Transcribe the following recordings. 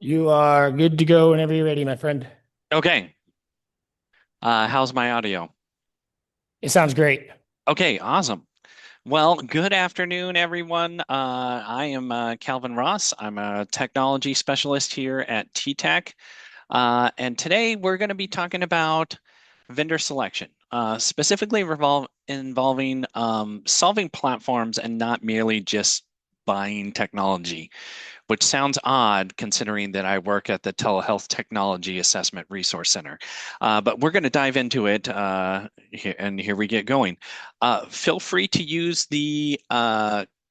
You are good to go whenever you're ready, my friend. Okay. How's my audio? It sounds great. Okay, awesome. Well, good afternoon, everyone. I am Calvin Ross. I'm a technology specialist here at T-Tech. And today we're going to be talking about vendor selection, specifically involving solving platforms and not merely just buying technology, which sounds odd considering that I work at the Telehealth Technology Assessment Resource Center. But we're going to dive into it, and here we get going. Feel free to use the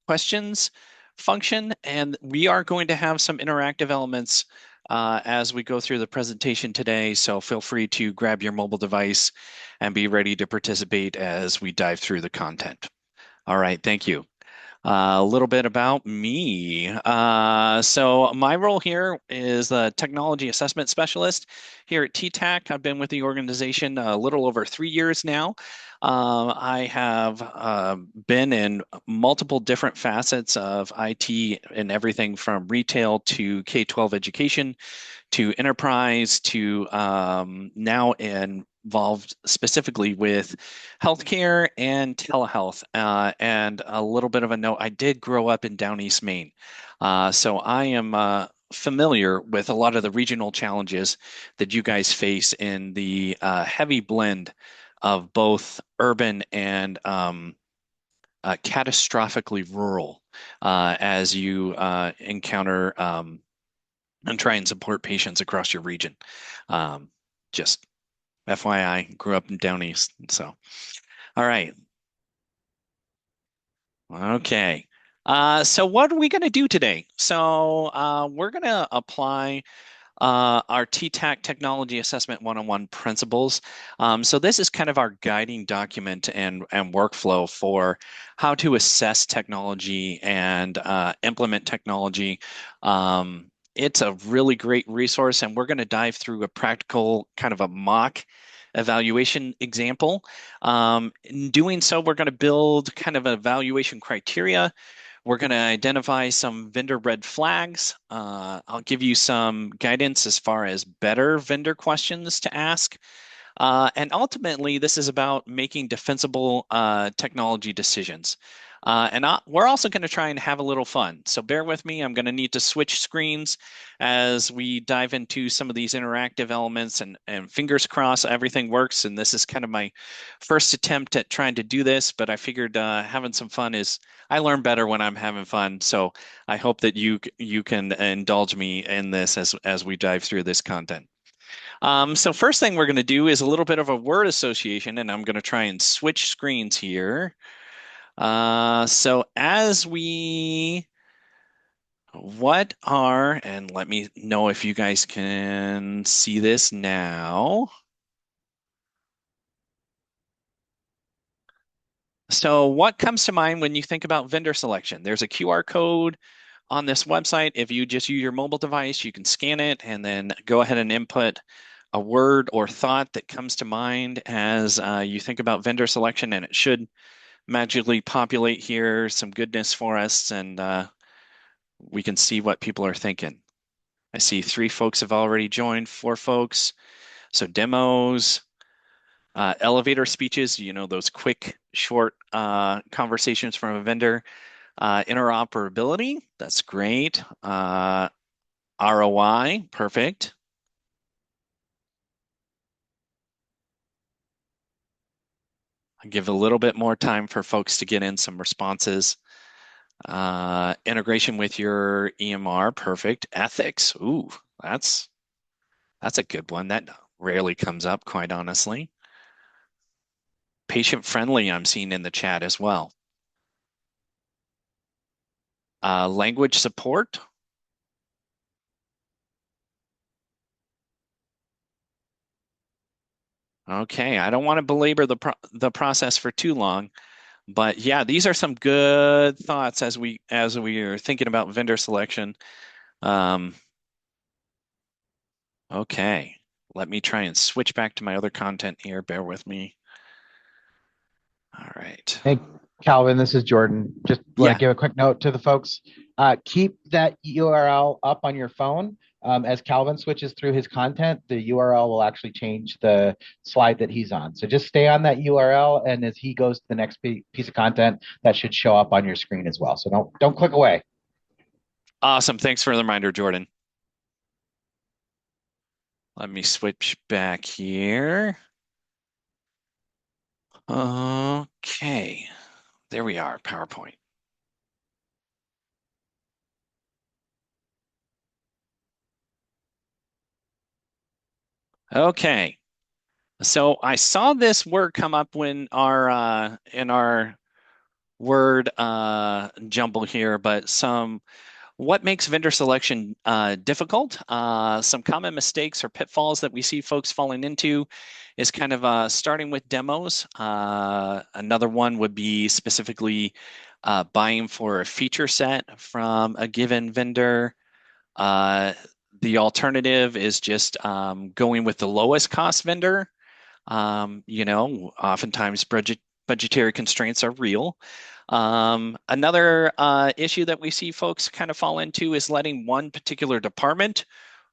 questions function, and we are going to have some interactive elements as we go through the presentation today. So feel free to grab your mobile device and be ready to participate as we dive through the content. All right, thank you. A little bit about me. So my role here is the technology assessment specialist here at TTAC. I've been with the organization a little over 3 years now. I have been in multiple different facets of IT and everything from retail to K-12 education to enterprise to now involved specifically with healthcare and telehealth. And a little bit of a note, I did grow up in Down East Maine. So I am familiar with a lot of the regional challenges that you guys face in the heavy blend of both urban and catastrophically rural as you encounter and try and support patients across your region. Um, just FYI, grew up in Down East. So, all right. Okay. So what are we going to do today? So we're going to apply our TTAC Technology Assessment 101 principles. So this is kind of our guiding document and workflow for how to assess technology and implement technology. It's a really great resource, and we're going to dive through a practical kind of a mock evaluation example. In doing so, we're going to build kind of an evaluation criteria. We're going to identify some vendor red flags. I'll give you some guidance as far as better vendor questions to ask. And ultimately, this is about making defensible technology decisions. We're also going to try and have a little fun. So bear with me. I'm going to need to switch screens as we dive into some of these interactive elements and fingers crossed everything works. And this is kind of my first attempt at trying to do this, but I figured having some fun is I learn better when I'm having fun. So I hope that you can indulge me in this as we dive through this content. So first thing we're going to do is a little bit of a word association, and I'm going to try and switch screens here. So as we, what are, and let me know if you guys can see this now. So what comes to mind when you think about vendor selection? There's a QR code on this website. If you just use your mobile device, you can scan it and then go ahead and input a word or thought that comes to mind as you think about vendor selection, and it should magically populate here some goodness for us, and we can see what people are thinking. I see 3 folks have already joined, 4 folks. So demos, elevator speeches, those quick, short conversations from a vendor. Interoperability, that's great. ROI, perfect. I'll give a little bit more time for folks to get in some responses. Integration with your EMR, perfect. Ethics, ooh, that's that's a good one. That rarely comes up, quite honestly. Patient friendly, I'm seeing in the chat as well. Language support. Okay, I don't want to belabor the process for too long, but yeah, these are some good thoughts as we are thinking about vendor selection. Um, okay, let me try and switch back to my other content here. Bear with me. All right. Hey, Calvin, this is Jordan. Just want to Yeah. give a quick note to the folks. Keep that URL up on your phone. As Calvin switches through his content, the URL will actually change the slide that he's on. So just stay on that URL, and as he goes to the next piece of content, that should show up on your screen as well. So don't click away. Awesome. Thanks for the reminder, Jordan. Let me switch back here. Okay. There we are, PowerPoint. Okay. So I saw this word come up when our in our word jumble here, but some what makes vendor selection difficult? Some common mistakes or pitfalls that we see folks falling into is kind of starting with demos. Another one would be specifically buying for a feature set from a given vendor. Uh, the alternative is just going with the lowest cost vendor. Oftentimes budgetary constraints are real. Another issue that we see folks kind of fall into is letting one particular department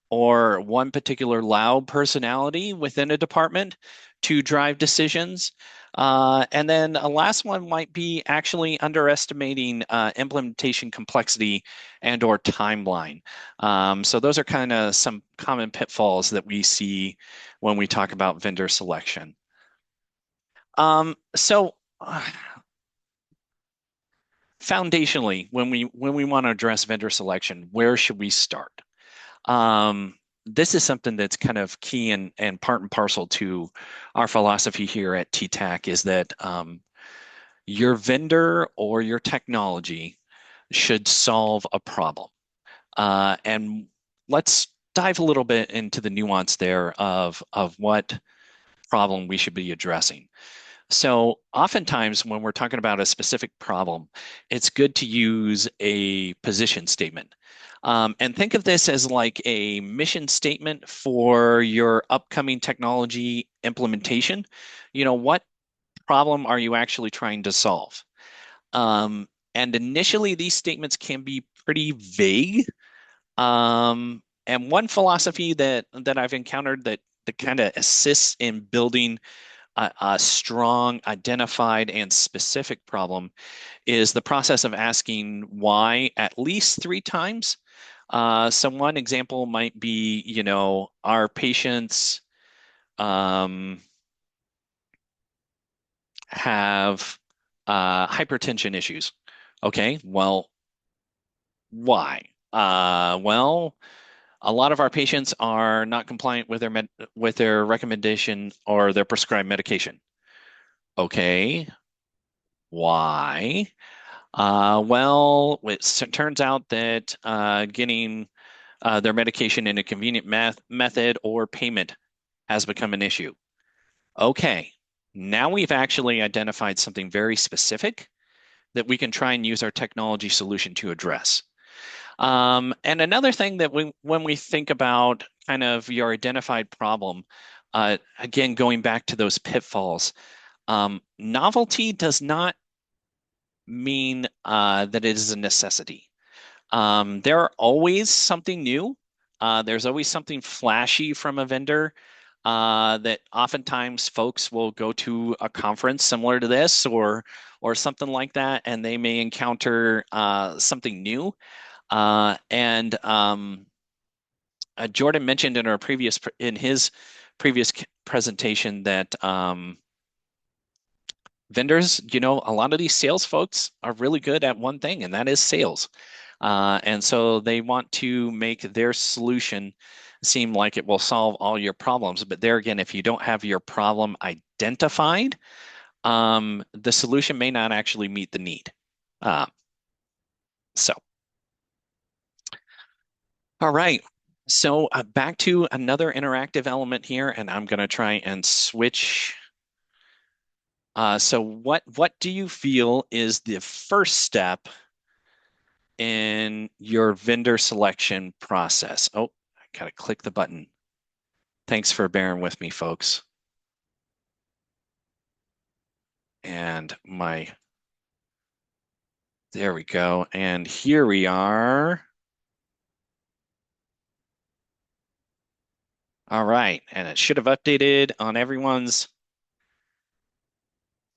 or one particular loud personality within a department to drive decisions. And then a last one might be actually underestimating implementation complexity and or timeline. So those are kind of some common pitfalls that we see when we talk about vendor selection. So foundationally, when we want to address vendor selection, where should we start? This is something that's kind of key and part and parcel to our philosophy here at TTAC is that your vendor or your technology should solve a problem. And let's dive a little bit into the nuance there of what problem we should be addressing. So oftentimes when we're talking about a specific problem, it's good to use a position statement. And think of this as like a mission statement for your upcoming technology implementation. What problem are you actually trying to solve? And initially, these statements can be pretty vague. And one philosophy that I've encountered that kind of assists in building a strong, identified, and specific problem is the process of asking why at least three times. So one example might be, our patients have hypertension issues. Okay, well, why? Well, a lot of our patients are not compliant with their recommendation or their prescribed medication. Okay, why? Well, it turns out that getting their medication in a convenient method or payment has become an issue. Okay, now we've actually identified something very specific that we can try and use our technology solution to address. And another thing that when we think about kind of your identified problem, again, going back to those pitfalls, novelty does not mean that it is a necessity. There are always something new. There's always something flashy from a vendor that oftentimes folks will go to a conference similar to this or something like that, and they may encounter something new. And Jordan mentioned in his previous presentation that vendors, a lot of these sales folks are really good at one thing, and that is sales. And so they want to make their solution seem like it will solve all your problems. But there again, if you don't have your problem identified, the solution may not actually meet the need. Uh, so, all right. So back to another interactive element here, and I'm going to try and switch. So what do you feel is the first step in your vendor selection process? Oh, I gotta click the button. Thanks for bearing with me, folks. And my There we go. And here we are. All right. And it should have updated on everyone's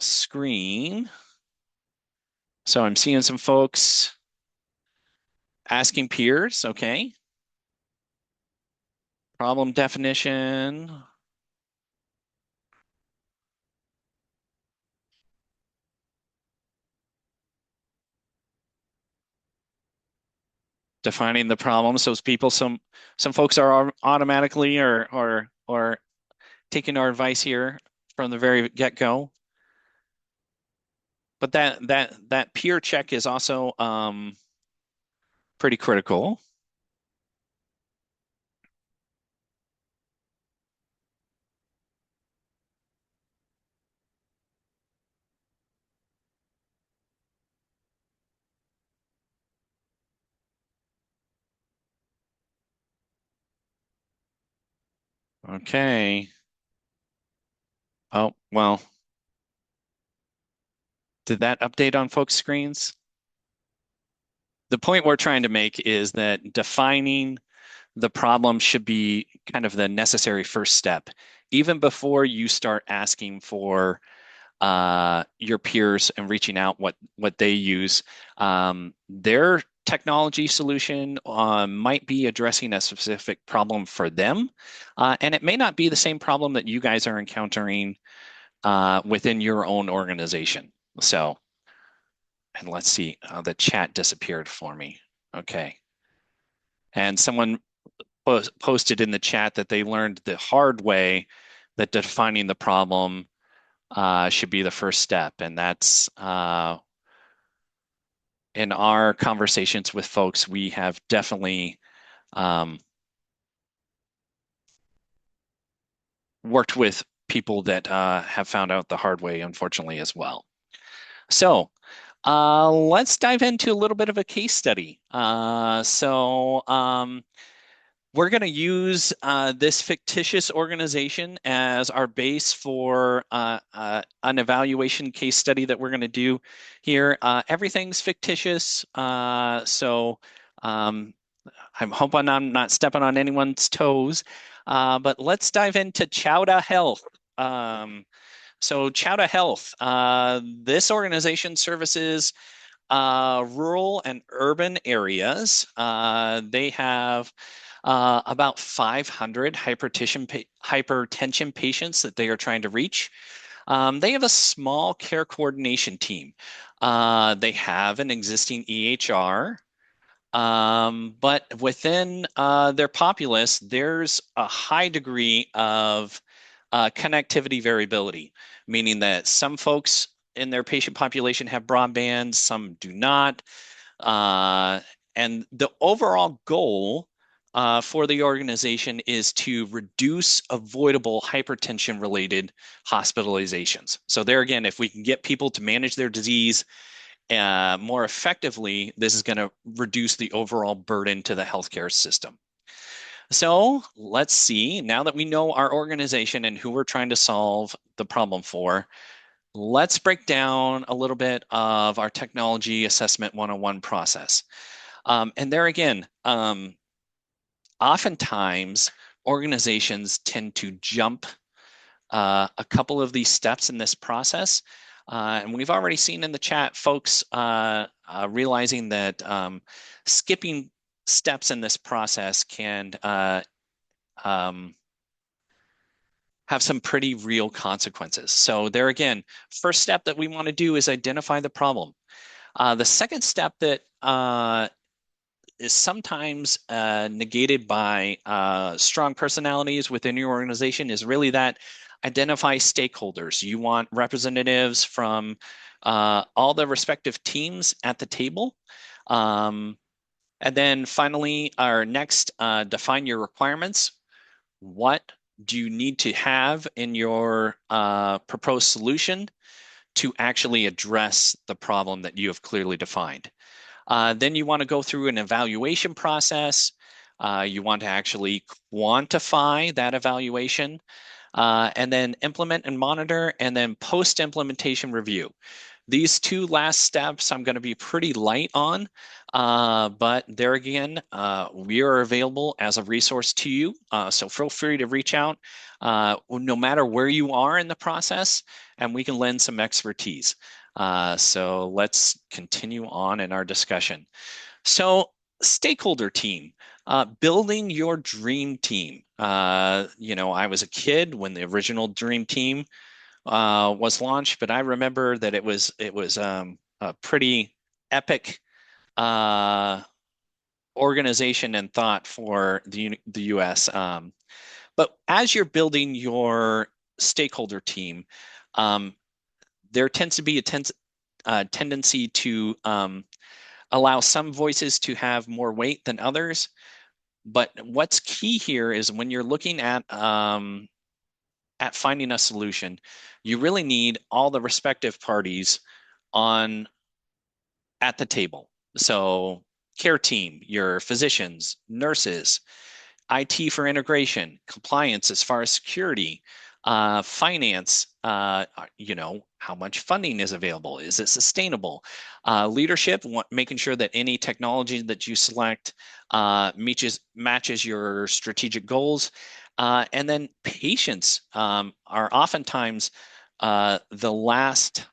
screen. So I'm seeing some folks asking peers. Okay. Problem definition. Defining the problem. So people, some folks are automatically or taking our advice here from the very get-go. But that peer check is also pretty critical. Okay. Oh, well, did that update on folks' screens? The point we're trying to make is that defining the problem should be kind of the necessary first step, even before you start asking for your peers and reaching out what they use. Their technology solution might be addressing a specific problem for them, and it may not be the same problem that you guys are encountering within your own organization. So, and let's see, the chat disappeared for me. Okay. And someone posted in the chat that they learned the hard way that defining the problem should be the first step. And that's in our conversations with folks, we have definitely worked with people that have found out the hard way, unfortunately, as well. So let's dive into a little bit of a case study. We're going to use this fictitious organization as our base for an evaluation case study that we're going to do here. Everything's fictitious, so I'm hoping I'm not stepping on anyone's toes. But let's dive into Chowda Health. Chowda Health, this organization services rural and urban areas. They have about 500 hypertension patients that they are trying to reach. They have a small care coordination team. They have an existing EHR, but within their populace, there's a high degree of connectivity variability, meaning that some folks in their patient population have broadband, some do not. And the overall goal for the organization is to reduce avoidable hypertension related hospitalizations. So, there again, if we can get people to manage their disease more effectively, this is going to reduce the overall burden to the healthcare system. So let's see, now that we know our organization and who we're trying to solve the problem for, let's break down a little bit of our technology assessment 101 process. And there again, oftentimes organizations tend to jump a couple of these steps in this process. And we've already seen in the chat folks realizing that skipping steps in this process can have some pretty real consequences. So there again, first step that we want to do is identify the problem. The second step that is sometimes negated by strong personalities within your organization is really that identify stakeholders. You want representatives from all the respective teams at the table. And then finally, our next, define your requirements. What do you need to have in your proposed solution to actually address the problem that you have clearly defined? Then you want to go through an evaluation process. You want to actually quantify that evaluation, and then implement and monitor, and then post-implementation review. These two last steps I'm going to be pretty light on, but there again, we are available as a resource to you. So feel free to reach out no matter where you are in the process, and we can lend some expertise. So let's continue on in our discussion. So, stakeholder team, building your dream team. I was a kid when the original dream team was launched, but I remember that it was a pretty epic uh, organization and thought for the U.S. But as you're building your stakeholder team, um, there tends to be a tendency to allow some voices to have more weight than others. But what's key here is when you're looking at finding a solution, you really need all the respective parties on at the table. So care team, your physicians, nurses, IT for integration, compliance as far as security, finance, how much funding is available? Is it sustainable? Leadership, making sure that any technology that you select matches your strategic goals. And then patients are oftentimes the last.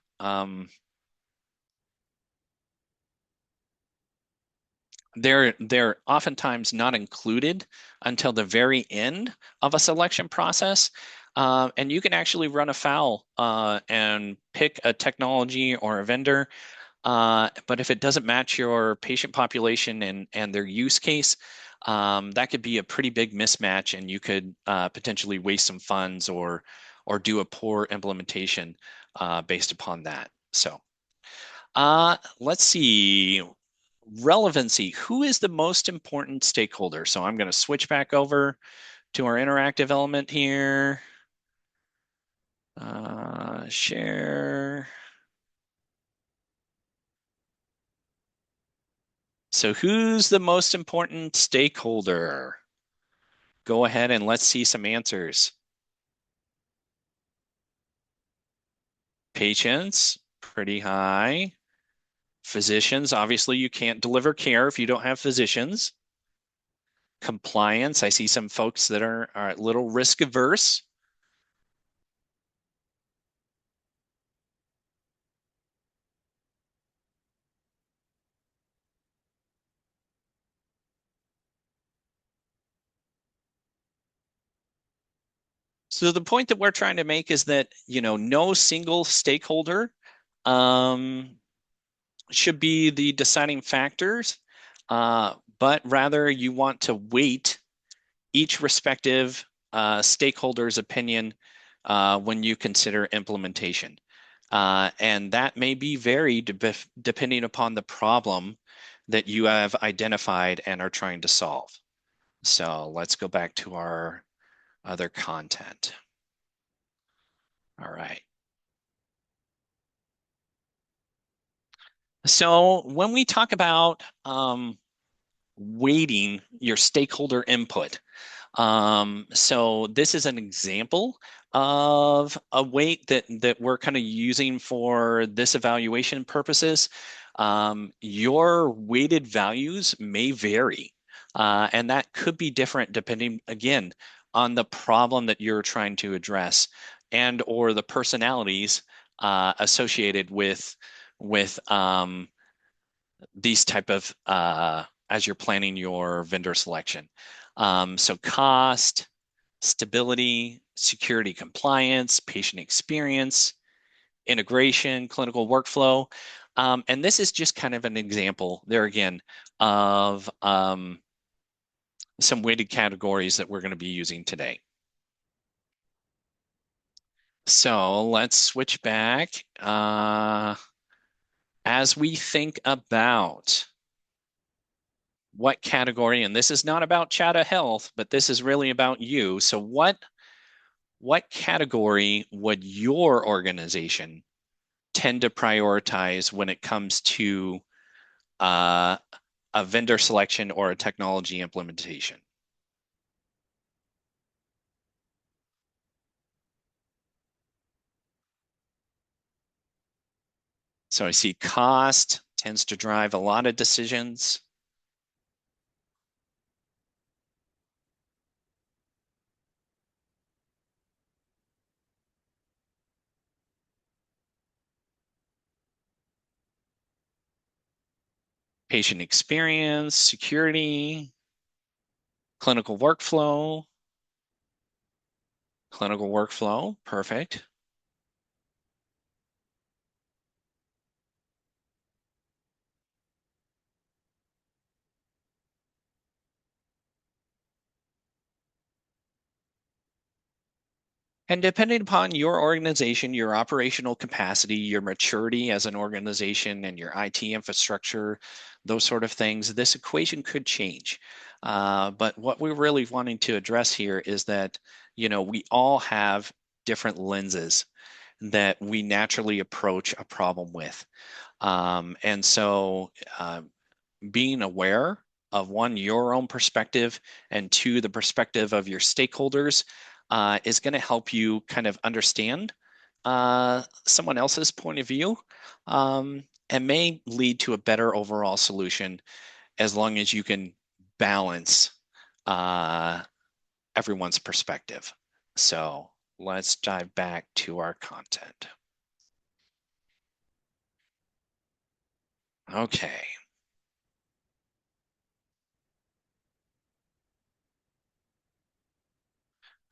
They're oftentimes not included until the very end of a selection process. And you can actually run afoul and pick a technology or a vendor. But if it doesn't match your patient population and their use case, that could be a pretty big mismatch, and you could potentially waste some funds or do a poor implementation based upon that. So let's see. Relevancy. Who is the most important stakeholder? So I'm going to switch back over to our interactive element here. Share. So who's the most important stakeholder? Go ahead and let's see some answers. Patients, pretty high. Physicians, obviously you can't deliver care if you don't have physicians. Compliance, I see some folks that are a little risk averse. So the point that we're trying to make is that, no single stakeholder um, should be the deciding factors, but rather you want to weight each respective stakeholder's opinion when you consider implementation. And that may be varied depending upon the problem that you have identified and are trying to solve. So let's go back to our other content. All right. So when we talk about weighting your stakeholder input, so this is an example of a weight that we're kind of using for this evaluation purposes. Your weighted values may vary, and that could be different depending, again, on the problem that you're trying to address and or the personalities associated with these type of as you're planning your vendor selection. So cost, stability, security compliance, patient experience, integration, clinical workflow. And this is just kind of an example there again of some weighted categories that we're going to be using today. So let's switch back. As we think about what category, and this is not about Telehealth, but this is really about you. So what category would your organization tend to prioritize when it comes to uh, a vendor selection or a technology implementation? So I see cost tends to drive a lot of decisions. Patient experience, security, clinical workflow, perfect. And depending upon your organization, your operational capacity, your maturity as an organization, and your IT infrastructure, those sort of things, this equation could change. But what we're really wanting to address here is that, we all have different lenses that we naturally approach a problem with. And so being aware of one, your own perspective, and two, the perspective of your stakeholders is going to help you kind of understand someone else's point of view and may lead to a better overall solution as long as you can balance uh, everyone's perspective. So let's dive back to our content. Okay.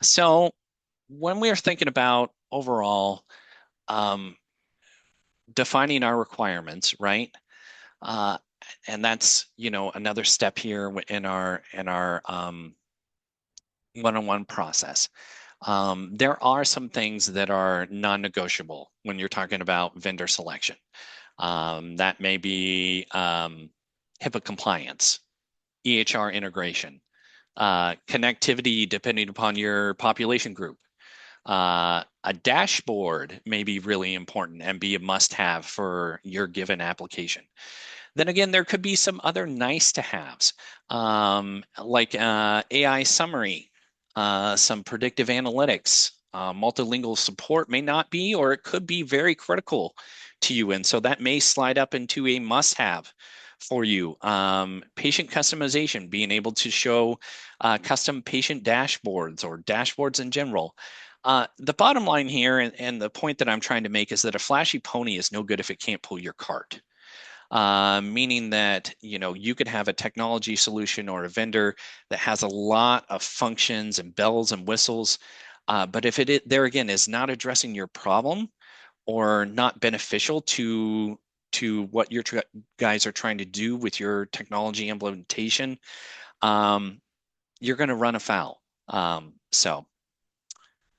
So when we're thinking about overall um, defining our requirements, right? Uh, and that's, another step here in our one-on-one process. There are some things that are non-negotiable when you're talking about vendor selection. That may be HIPAA compliance, EHR integration, connectivity depending upon your population group. A dashboard may be really important and be a must-have for your given application. Then again, there could be some other nice to haves, like AI summary, some predictive analytics, multilingual support may not be, or it could be very critical to you. And so that may slide up into a must have for you. Patient customization, being able to show custom patient dashboards or dashboards in general. The bottom line here, and the point that I'm trying to make, is that a flashy pony is no good if it can't pull your cart. Meaning that you could have a technology solution or a vendor that has a lot of functions and bells and whistles, but if there again is not addressing your problem or not beneficial to what your guys are trying to do with your technology implementation, you're going to run afoul. So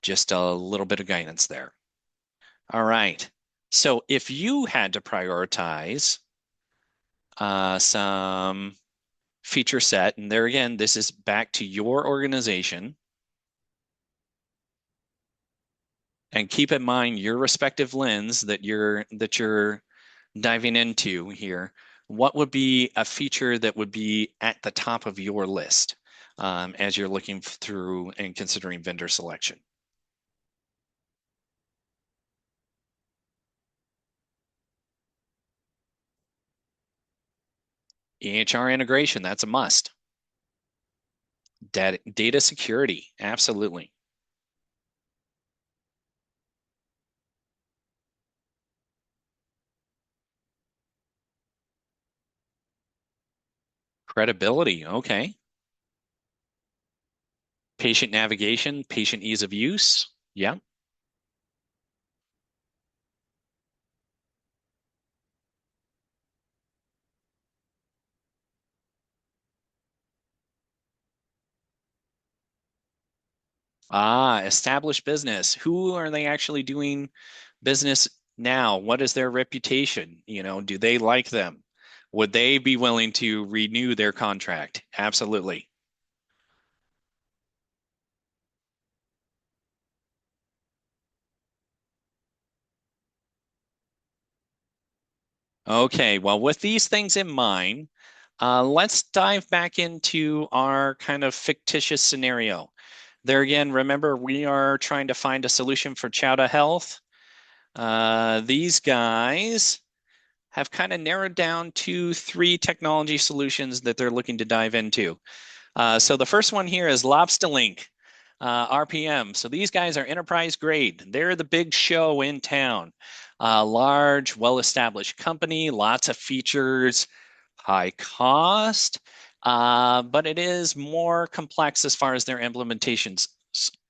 just a little bit of guidance there. All right. So if you had to prioritize some feature set, and there again, this is back to your organization. And keep in mind your respective lens that you're diving into here. What would be a feature that would be at the top of your list as you're looking through and considering vendor selection? EHR integration, that's a must. Data security, absolutely. Credibility, okay. Patient navigation, patient ease of use, yeah. Established business. Who are they actually doing business now? What is their reputation? Do they like them? Would they be willing to renew their contract? Absolutely. Okay, well, with these things in mind, let's dive back into our kind of fictitious scenario. There again, remember, we are trying to find a solution for Chowda Health. These guys have kind of narrowed down to 3 technology solutions that they're looking to dive into. So the first one here is Lobster RPM. So these guys are enterprise grade. They're the big show in town. Large, well-established company, lots of features, high cost, but it is more complex as far as their implementation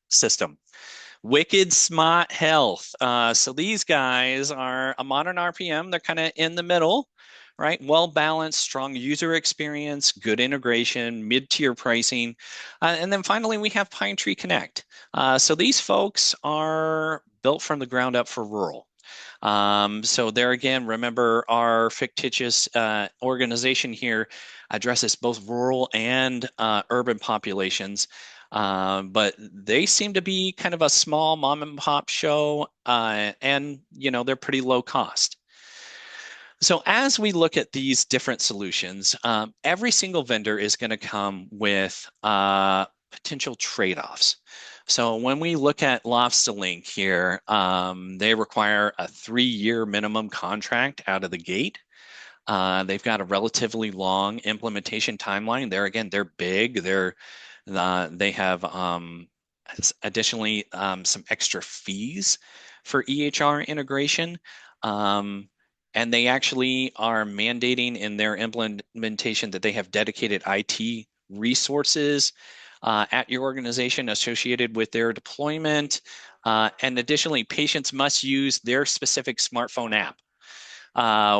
system. Wicked Smart Health. So these guys are a modern RPM. They're kind of in the middle, right? Well balanced, strong user experience, good integration, mid-tier pricing. And then finally, we have Pine Tree Connect. So these folks are built from the ground up for rural. So there again, remember our fictitious organization here addresses both rural and urban populations. But they seem to be kind of a small mom and pop show, and they're pretty low cost. So as we look at these different solutions, every single vendor is going to come with potential trade-offs. So when we look at Lobster here, they require a 3-year minimum contract out of the gate. They've got a relatively long implementation timeline. They're big. They have additionally some extra fees for EHR integration. And they actually are mandating in their implementation that they have dedicated IT resources at your organization associated with their deployment. And additionally, patients must use their specific smartphone app.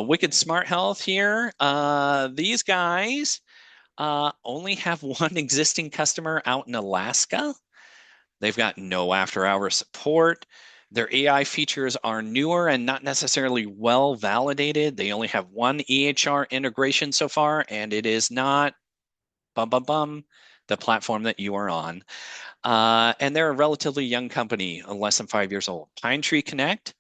Wicked Smart Health here. These guys only have one existing customer out in Alaska. They've got no after-hour support. Their AI features are newer and not necessarily well validated. They only have one EHR integration so far, and it is not the platform that you are on. And they're a relatively young company, less than 5 years old. Pine Tree Connect.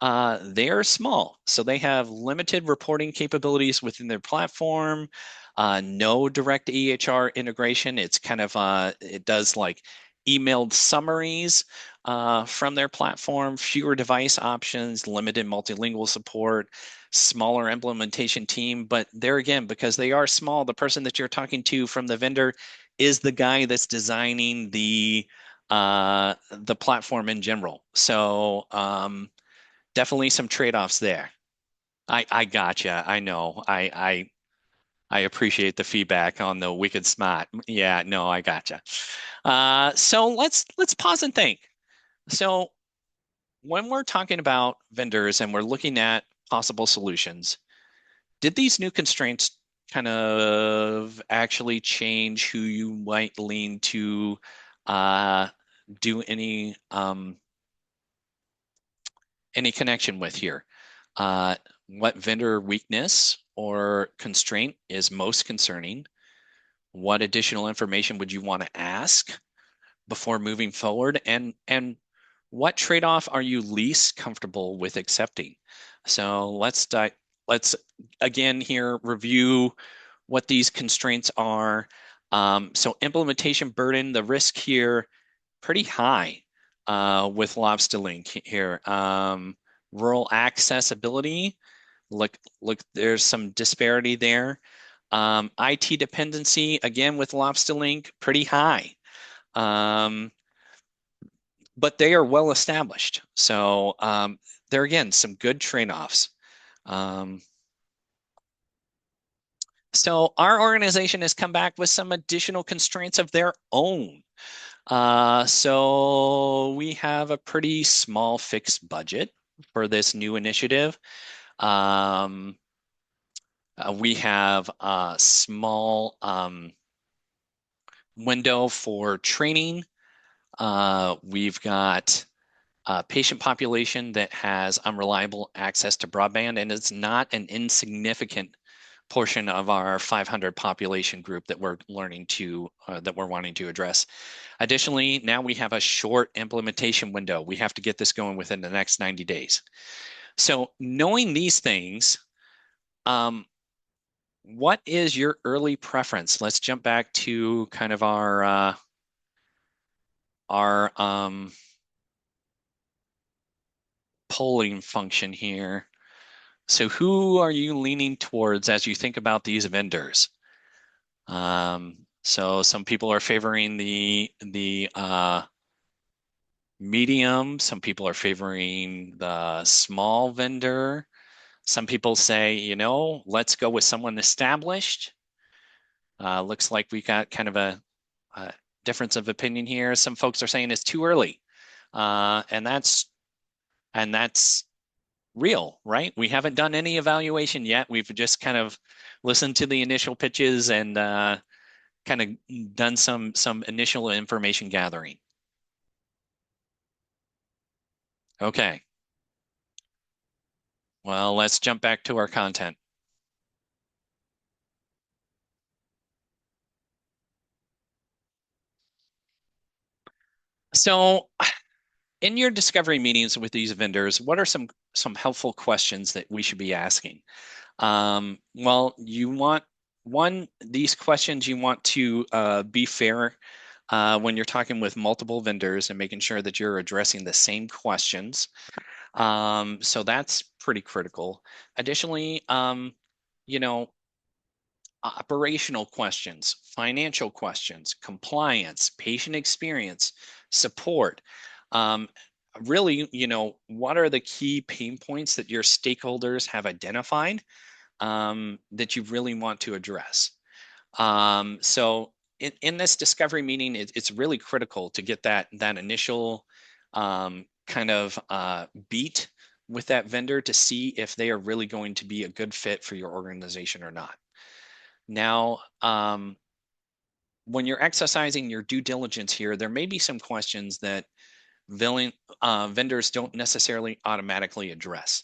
They are small, so they have limited reporting capabilities within their platform. No direct EHR integration. It's kind of it does like emailed summaries from their platform, fewer device options, limited multilingual support, smaller implementation team. But there again, because they are small, the person that you're talking to from the vendor is the guy that's designing the platform in general. So definitely some trade-offs there. I gotcha. I know. I appreciate the feedback on the wicked smart. Yeah, no, I gotcha. So let's pause and think. So when we're talking about vendors and we're looking at possible solutions, did these new constraints kind of actually change who you might lean to do any connection with here? What vendor weakness or constraint is most concerning? What additional information would you want to ask before moving forward? And what trade-off are you least comfortable with accepting? So let's again here review what these constraints are. So implementation burden, the risk here, pretty high with Lobster here. Rural accessibility, look, there's some disparity there. IT dependency, again, with Lobster pretty high. But they are well established. So there again, some good trade-offs. So our organization has come back with some additional constraints of their own. So we have a pretty small fixed budget for this new initiative. We have a small window for training. We've got a patient population that has unreliable access to broadband, and it's not an insignificant portion of our 500 population group that we're wanting to address. Additionally, now we have a short implementation window. We have to get this going within the next 90 days. So knowing these things, what is your early preference? Let's jump back to kind of our polling function here. So who are you leaning towards as you think about these vendors? So some people are favoring the medium. Some people are favoring the small vendor. Some people say, let's go with someone established. Looks like we got kind of a difference of opinion here. Some folks are saying it's too early, and that's real, right? We haven't done any evaluation yet. We've just kind of listened to the initial pitches and kind of done some initial information gathering. Okay. Well, let's jump back to our content. So, in your discovery meetings with these vendors, what are some helpful questions that we should be asking? Well, you want these questions you want to be fair when you're talking with multiple vendors and making sure that you're addressing the same questions. So that's pretty critical. Additionally, you know, operational questions, financial questions, compliance, patient experience, support. Um, Really, what are the key pain points that your stakeholders have identified that you really want to address? So in this discovery meeting, it's really critical to get that initial kind of beat with that vendor to see if they are really going to be a good fit for your organization or not. Now, when you're exercising your due diligence here, there may be some questions that vendors don't necessarily automatically address.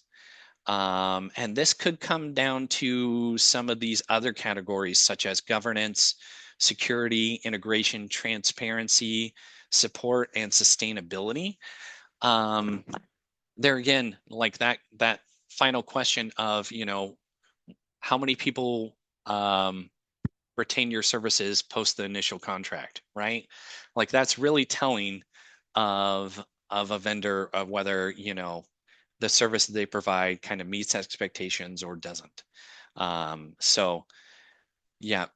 And this could come down to some of these other categories, such as governance, security, integration, transparency, support, and sustainability. Um, there again, like that final question of, how many people retain your services post the initial contract, right? Like that's really telling of a vendor of whether, the service they provide kind of meets expectations or doesn't. So yeah,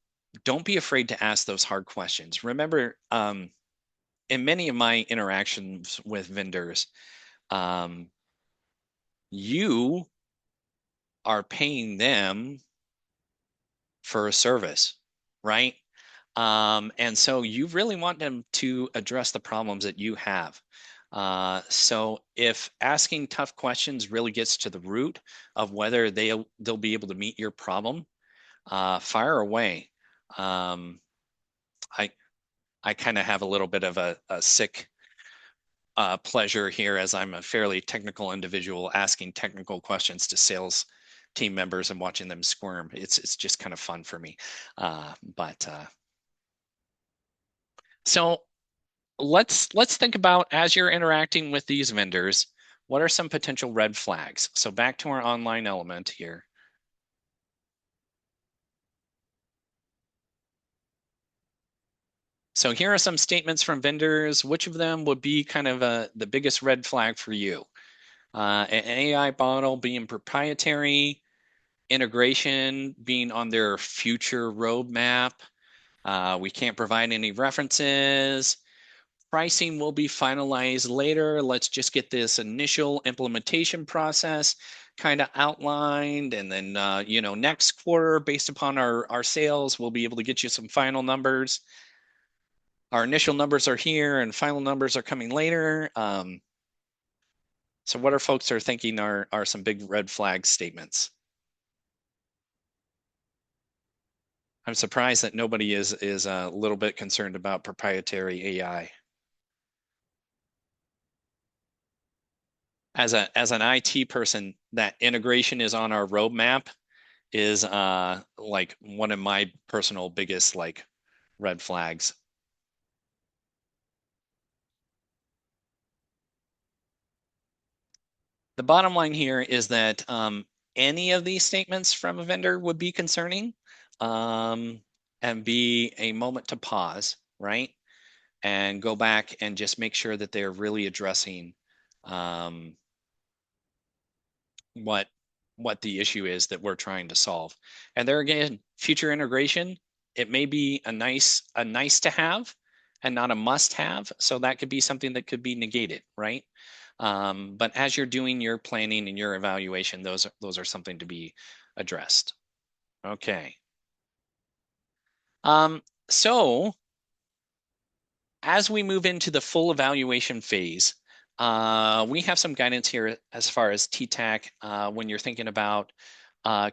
don't be afraid to ask those hard questions. Remember, in many of my interactions with vendors, um, you are paying them for a service, right? And so you really want them to address the problems that you have. So if asking tough questions really gets to the root of whether they'll be able to meet your problem, fire away. Um, I I kind of have a little bit of a sick pleasure here as I'm a fairly technical individual asking technical questions to sales team members and watching them squirm. It's just kind of fun for me. But so let's think about as you're interacting with these vendors, what are some potential red flags? So back to our online element here. So here are some statements from vendors. Which of them would be kind of the biggest red flag for you? An AI model being proprietary, integration being on their future roadmap. We can't provide any references. Pricing will be finalized later. Let's just get this initial implementation process kind of outlined. And then, next quarter, based upon our sales, we'll be able to get you some final numbers. Our initial numbers are here and final numbers are coming later. So what our folks are thinking are some big red flag statements. I'm surprised that nobody is a little bit concerned about proprietary AI. As an IT person, that integration is on our roadmap is like one of my personal biggest like red flags. The bottom line here is that any of these statements from a vendor would be concerning um, and be a moment to pause, right? And go back and just make sure that they're really addressing um, what what the issue is that we're trying to solve. And there again, future integration, it may be a nice to have and not a must have. So that could be something that could be negated, right? But as you're doing your planning and your evaluation, those are something to be addressed. Okay. So as we move into the full evaluation phase, we have some guidance here as far as TTAC when you're thinking about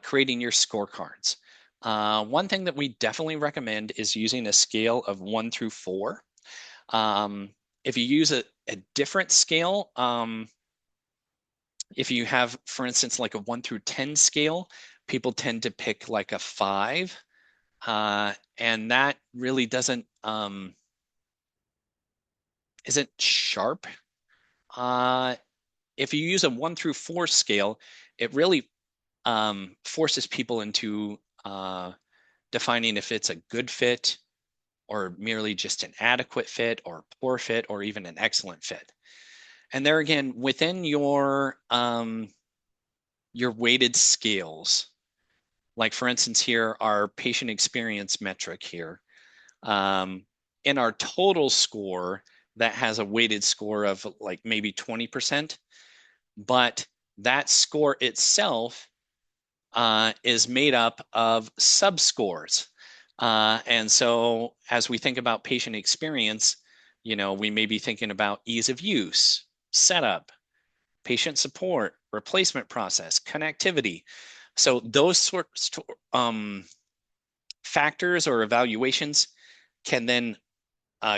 creating your scorecards. One thing that we definitely recommend is using a scale of 1 through 4. If you use a different scale, if you have, for instance, like a 1 through 10 scale, people tend to pick like a 5. And that really isn't sharp. If you use a 1 through 4 scale, it really forces people into defining if it's a good fit or merely just an adequate fit or poor fit or even an excellent fit. And there again, within your weighted scales, like for instance here, our patient experience metric here, in our total score, that has a weighted score of like maybe 20%, but that score itself is made up of subscores. And so as we think about patient experience, we may be thinking about ease of use, setup, patient support, replacement process, connectivity. So those sorts factors or evaluations can then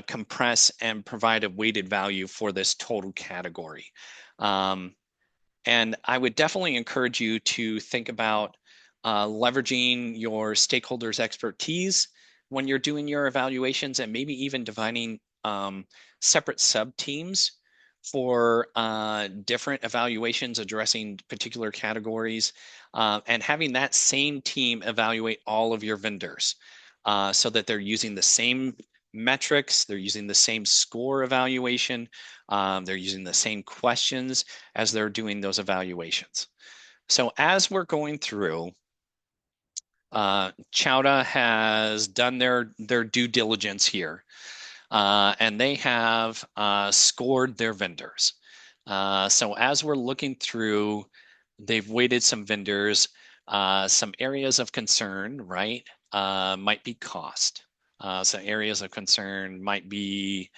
compress and provide a weighted value for this total category. And I would definitely encourage you to think about leveraging your stakeholders' expertise when you're doing your evaluations and maybe even dividing separate sub-teams for different evaluations addressing particular categories and having that same team evaluate all of your vendors so that they're using the same metrics, they're using the same score evaluation, they're using the same questions as they're doing those evaluations. So as we're going through, Chowda has done their due diligence here, and they have scored their vendors. So as we're looking through, they've weighted some vendors, some areas of concern, right? Might be cost. So areas of concern might be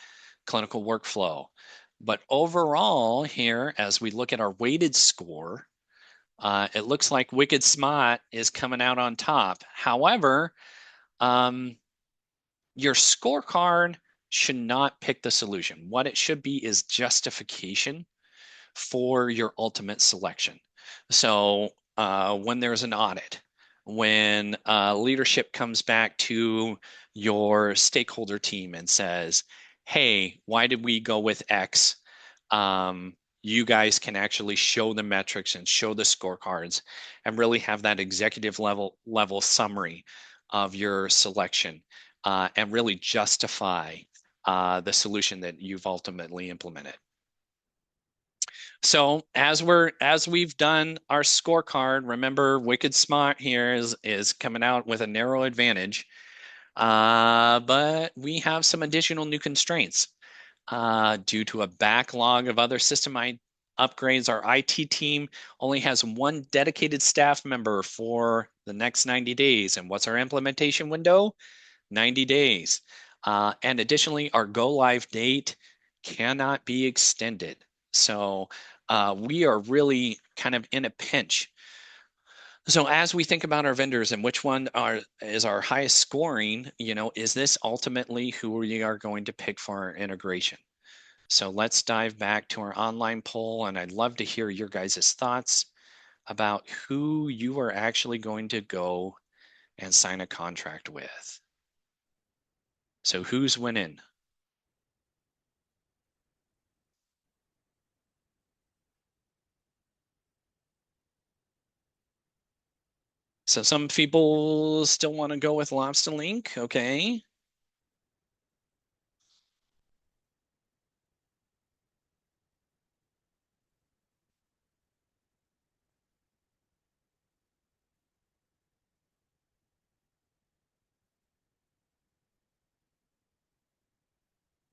clinical workflow. But overall here, as we look at our weighted score, it looks like Wicked Smart is coming out on top. However, your scorecard should not pick the solution. What it should be is justification for your ultimate selection. So when there's an audit, when leadership comes back to your stakeholder team and says, hey, why did we go with X? You guys can actually show the metrics and show the scorecards and really have that executive level summary of your selection and really justify the solution that you've ultimately implemented. So as we've done our scorecard, remember Wicked Smart here is coming out with a narrow advantage, but we have some additional new constraints due to a backlog of other system upgrades. Our IT team only has one dedicated staff member for the next 90 days. And what's our implementation window? 90 days. And additionally, our go live date cannot be extended. So we are really kind of in a pinch. So as we think about our vendors and which one is our highest scoring, is this ultimately who we are going to pick for our integration? So let's dive back to our online poll, and I'd love to hear your guys' thoughts about who you are actually going to go and sign a contract with. So who's winning? So some people still want to go with Lobster Link, okay.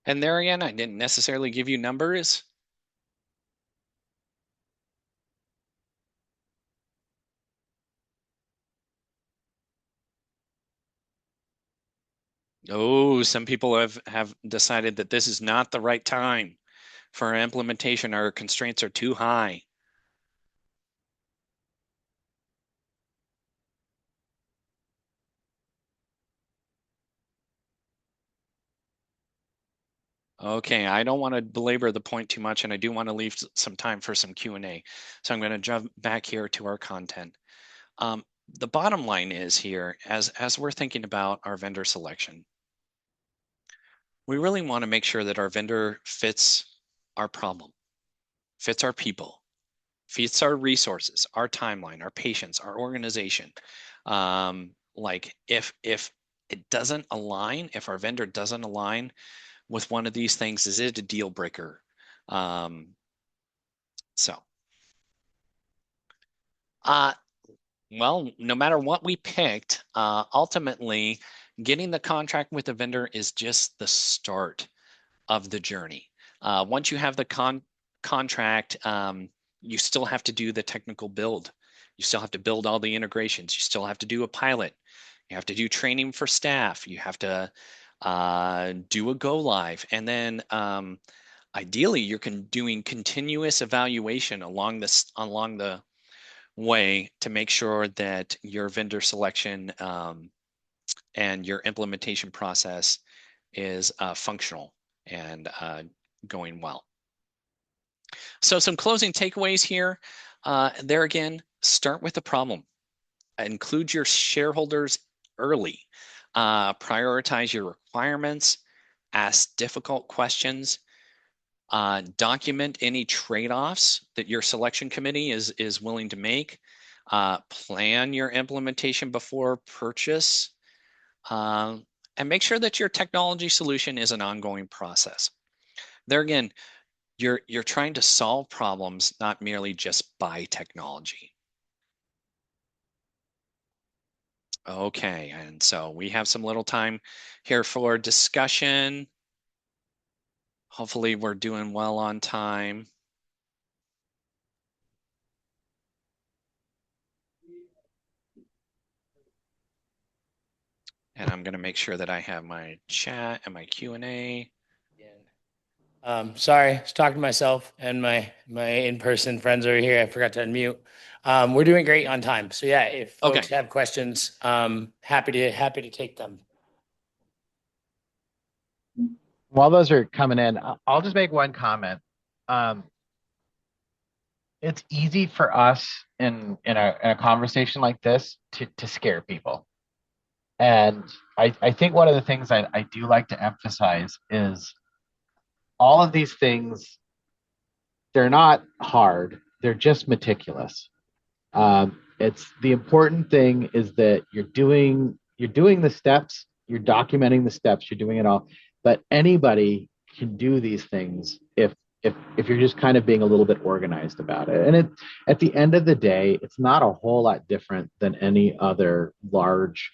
And there again, I didn't necessarily give you numbers. Oh, some people have decided that this is not the right time for implementation. Our constraints are too high. Okay, I don't want to belabor the point too much, and I do want to leave some time for some Q&A. So I'm going to jump back here to our content. The bottom line is here, as we're thinking about our vendor selection, we really want to make sure that our vendor fits our problem, fits our people, fits our resources, our timeline, our patients, our organization. Like if it doesn't align, if our vendor doesn't align with one of these things, is it a deal breaker? Um, so, uh, well, no matter what we picked, ultimately getting the contract with the vendor is just the start of the journey. Once you have the contract, you still have to do the technical build. You still have to build all the integrations. You still have to do a pilot. You have to do training for staff. You have to do a go live. And then ideally, you're doing continuous evaluation along the way to make sure that your vendor selection and your implementation process is functional and going well. So some closing takeaways here. There again, start with the problem. Include your shareholders early. Prioritize your requirements. Ask difficult questions. Document any trade-offs that your selection committee is willing to make. Plan your implementation before purchase. And make sure that your technology solution is an ongoing process. There again, you're trying to solve problems, not merely just buy technology. Okay, and so we have some little time here for discussion. Hopefully we're doing well on time. And I'm going to make sure that I have my chat and my Q&A. Sorry, I was talking to myself and my in-person friends over here. I forgot to unmute. We're doing great on time. So yeah, if folks Okay. have questions, happy to take them. While those are coming in, I'll just make one comment. Um, it's easy for us in a conversation like this to scare people. And I think one of the things I do like to emphasize is all of these things, they're not hard, they're just meticulous. It's the important thing is that you're doing the steps, you're documenting the steps, you're doing it all. But anybody can do these things if you're just kind of being a little bit organized about it. And at the end of the day, it's not a whole lot different than any other large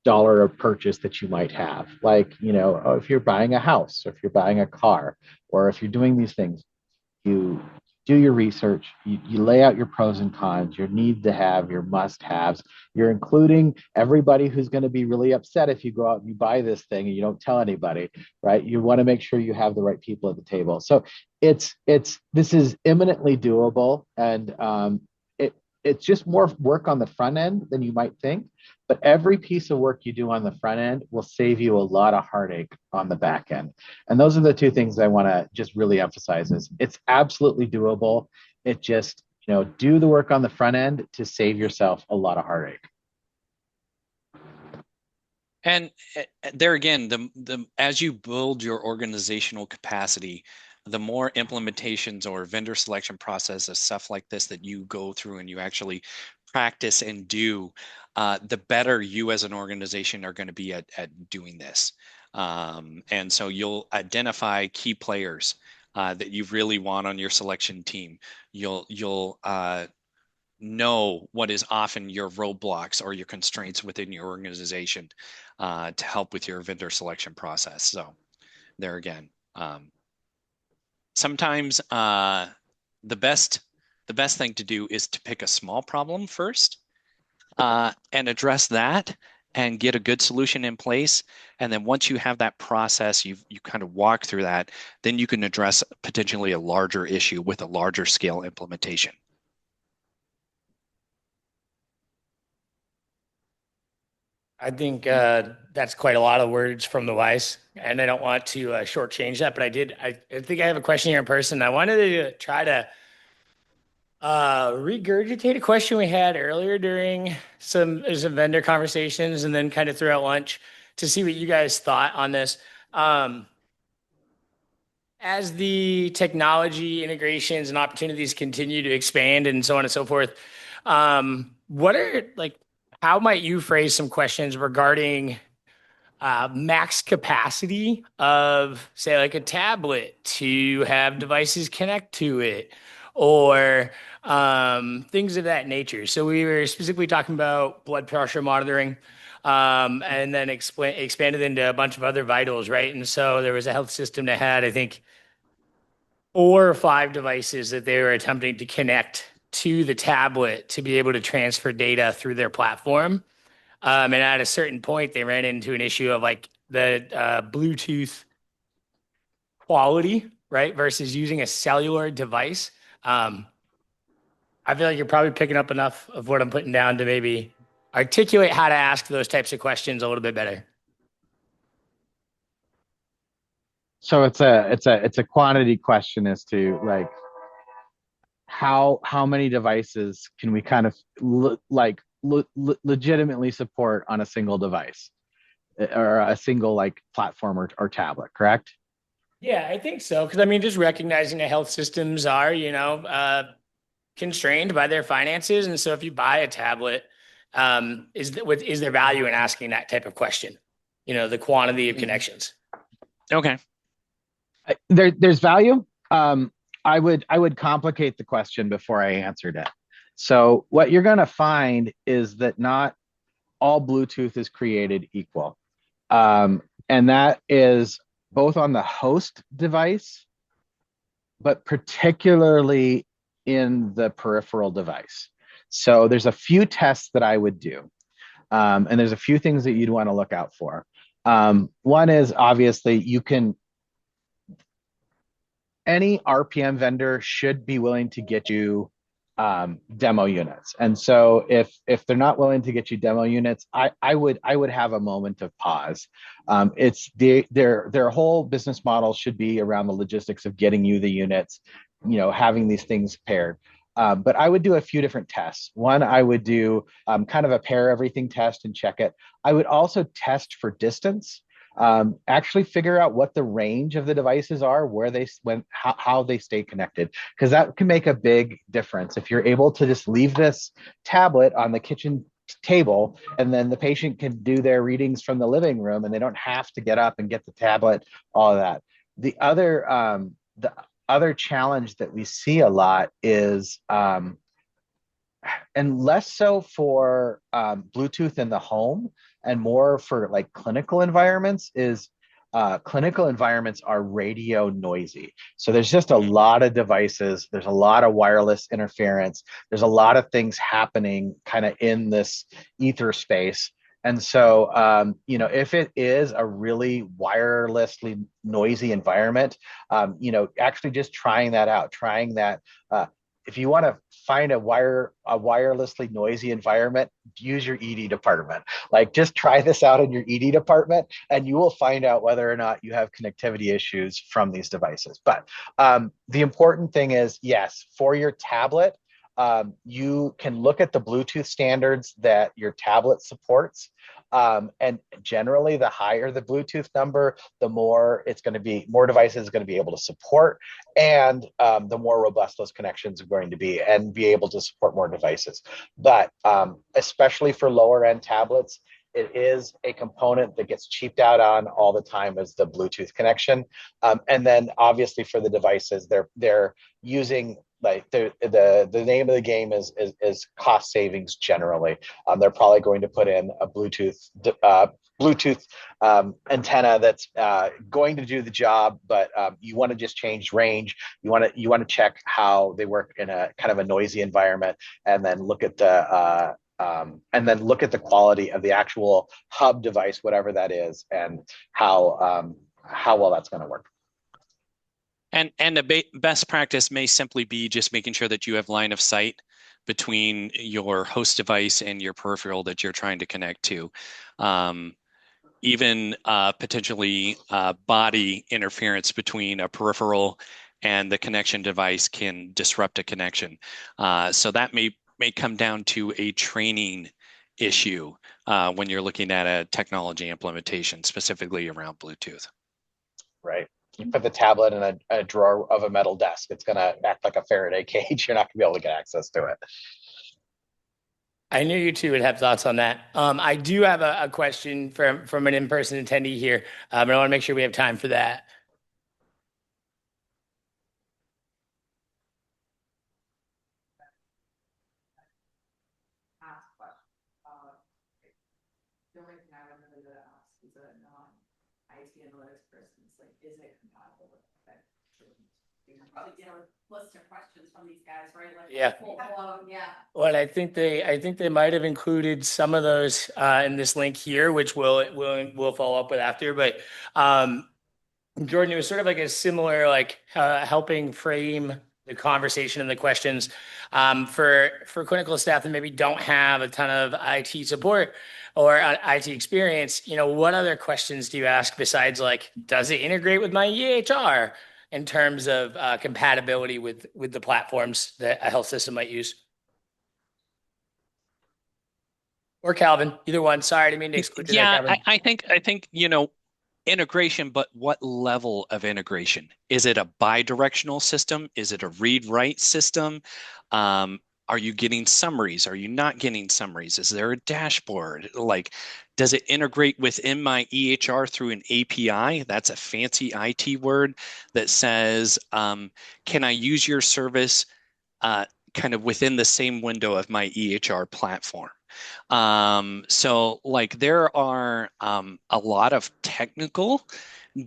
dollar of purchase that you might have. Like, if you're buying a house, or if you're buying a car, or if you're doing these things, you do your research, you lay out your pros and cons, your need to have, your must haves. You're including everybody who's going to be really upset if you go out and you buy this thing and you don't tell anybody, right? You want to make sure you have the right people at the table. So this is imminently doable, and it's just more work on the front end than you might think. But every piece of work you do on the front end will save you a lot of heartache on the back end. And those are the two things I want to just really emphasize is it's absolutely doable. It just, do the work on the front end to save yourself a lot of heartache. And there again, the as you build your organizational capacity, the more implementations or vendor selection processes, stuff like this that you go through and you actually practice and do, the better you as an organization are going to be at doing this. And so you'll identify key players that you really want on your selection team. You'll know what is often your roadblocks or your constraints within your organization to help with your vendor selection process. So there again. Sometimes the best thing to do is to pick a small problem first and address that and get a good solution in place. And then once you have that process, you kind of walk through that, then you can address potentially a larger issue with a larger scale implementation. I think that's quite a lot of words from the wise, and I don't want to shortchange that, but I think I have a question here in person. I wanted to try to regurgitate a question we had earlier during some vendor conversations, and then kind of throughout lunch to see what you guys thought on this. Um, as the technology integrations and opportunities continue to expand and so on and so forth, what are like, how might you phrase some questions regarding max capacity of, say, like a tablet to have devices connect to it, or things of that nature? So we were specifically talking about blood pressure monitoring, and then expanded into a bunch of other vitals, right? And so there was a health system that had, I think, 4 or 5 devices that they were attempting to connect to the tablet to be able to transfer data through their platform. And at a certain point, they ran into an issue of like the Bluetooth quality, right, versus using a cellular device. I feel like you're probably picking up enough of what I'm putting down to maybe articulate how to ask those types of questions a little bit better. So it's a quantity question as to like how many devices can we kind of legitimately support on a single device or a single like platform or tablet, correct? Yeah, I think so. Because I mean, just recognizing that health systems are, constrained by their finances, and so if you buy a tablet, is there value in asking that type of question? The quantity of connections. Okay. There's value. I would complicate the question before I answered it. So what you're going to find is that not all Bluetooth is created equal. And that is both on the host device, but particularly in the peripheral device. So there's a few tests that I would do. And there's a few things that you'd want to look out for. One is obviously any RPM vendor should be willing to get you demo units. And so if they're not willing to get you demo units, I would have a moment of pause. It's their whole business model should be around the logistics of getting you the units, having these things paired. But I would do a few different tests. One, I would do kind of a pair everything test and check it. I would also test for distance. Actually figure out what the range of the devices are, how they stay connected, because that can make a big difference. If you're able to just leave this tablet on the kitchen table and then the patient can do their readings from the living room and they don't have to get up and get the tablet, all of that. The other challenge that we see a lot is and less so for Bluetooth in the home and more for like clinical environments is clinical environments are radio noisy. So there's just a lot of devices. There's a lot of wireless interference. There's a lot of things happening kind of in this ether space. And so, if it is a really wirelessly noisy environment, actually just trying that out, trying that. If you want to find a wirelessly noisy environment, use your ED department. Like just try this out in your ED department and you will find out whether or not you have connectivity issues from these devices. But the important thing is, yes, for your tablet, you can look at the Bluetooth standards that your tablet supports. And generally, the higher the Bluetooth number, the more more devices is going to be able to support, and the more robust those connections are going to be, and be able to support more devices. But especially for lower end tablets, it is a component that gets cheaped out on all the time as the Bluetooth connection. And then obviously for the devices, they're using like the name of the game is cost savings generally. They're probably going to put in a Bluetooth antenna that's going to do the job, but you want to just change range. You want to check how they work in a kind of a noisy environment, and then look at the quality of the actual hub device, whatever that is, and how well that's going to work. And the best practice may simply be just making sure that you have line of sight between your host device and your peripheral that you're trying to connect to. Even potentially body interference between a peripheral and the connection device can disrupt a connection. So that may come down to a training issue when you're looking at a technology implementation, specifically around Bluetooth. Right. You put the tablet in a drawer of a metal desk, it's going to act like a Faraday cage. You're not going to be able to get access to it. I knew you two would have thoughts on that. I do have a question from an in-person attendee here, and I want to make sure we have time for that. The only thing I would really ask is a non-IT analytics person, is like, is it compatible with that? You can probably get a list of questions from these guys, right? Like, Yeah. Yeah. Well, I think they might have included some of those in this link here, which we'll follow up with after. But Jordan, it was sort of like a similar, like helping frame the conversation and the questions for clinical staff that maybe don't have a ton of IT support or IT experience. What other questions do you ask besides like, does it integrate with my EHR in terms of compatibility with the platforms that a health system might use? Or Calvin, either one. Sorry, I didn't mean to exclude you there, Yeah, Calvin. I think integration, but what level of integration? Is it a bi-directional system? Is it a read-write system? Are you getting summaries? Are you not getting summaries? Is there a dashboard? Like, does it integrate within my EHR through an API? That's a fancy IT word that says, can I use your service kind of within the same window of my EHR platform? So like there are a lot of technical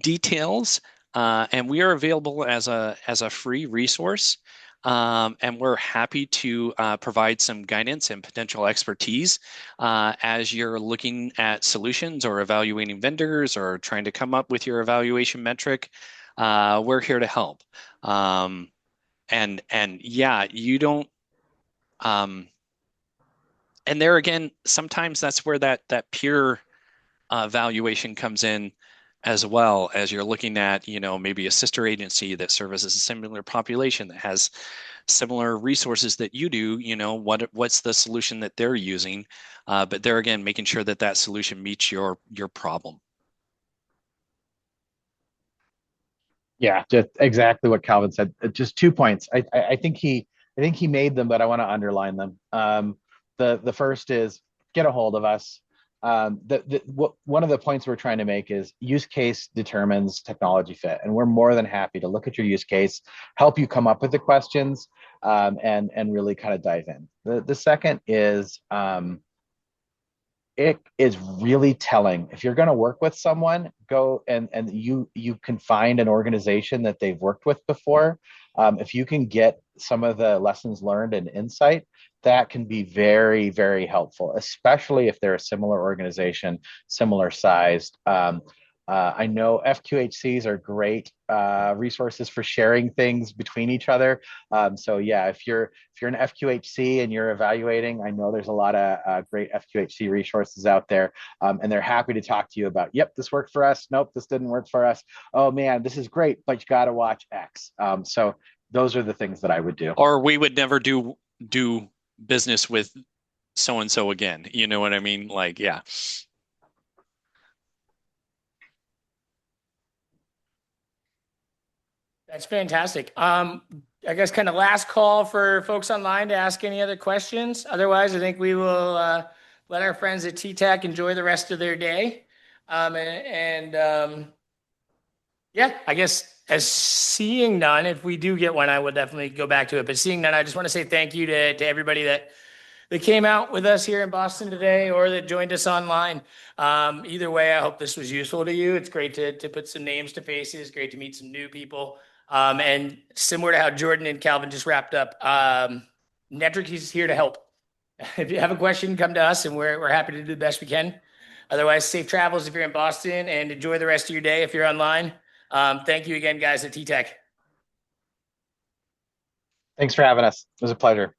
details, and we are available as a free resource. And we're happy to provide some guidance and potential expertise as you're looking at solutions or evaluating vendors or trying to come up with your evaluation metric. We're here to help. And yeah, you don't. And there again, sometimes that's where that peer valuation comes in, as well as you're looking at, maybe a sister agency that services a similar population that has similar resources that you do. What's the solution that they're using? But there again, making sure that that solution meets your problem. Yeah, just exactly what Calvin said. Just 2 points. I think he made them, but I want to underline them. The first is get a hold of us. One of the points we're trying to make is use case determines technology fit, and we're more than happy to look at your use case, help you come up with the questions, and really kind of dive in. The second is it is really telling. If you're going to work with someone, go and you can find an organization that they've worked with before. If you can get some of the lessons learned and insight, that can be very, very helpful, especially if they're a similar organization, similar sized. I know FQHCs are great resources for sharing things between each other. So yeah, if you're an FQHC and you're evaluating, I know there's a lot of great FQHC resources out there, and they're happy to talk to you about, yep, this worked for us. Nope, this didn't work for us. Oh man, this is great, but you got to watch X. So those are the things that I would do. Or we would never do business with so and so again. You know what I mean? Like, yeah. That's fantastic. I guess kind of last call for folks online to ask any other questions. Otherwise, I think we will let our friends at TTAC enjoy the rest of their day. Yeah, I guess As seeing none, if we do get one, I will definitely go back to it. But seeing none, I just want to say thank you to everybody that came out with us here in Boston today or that joined us online. Either way, I hope this was useful to you. It's great to put some names to faces, great to meet some new people. And similar to how Jordan and Calvin just wrapped up, Netric is here to help. If you have a question, come to us and we're happy to do the best we can. Otherwise, safe travels if you're in Boston and enjoy the rest of your day if you're online. Thank you again, guys at T-Tech. Thanks for having us. It was a pleasure.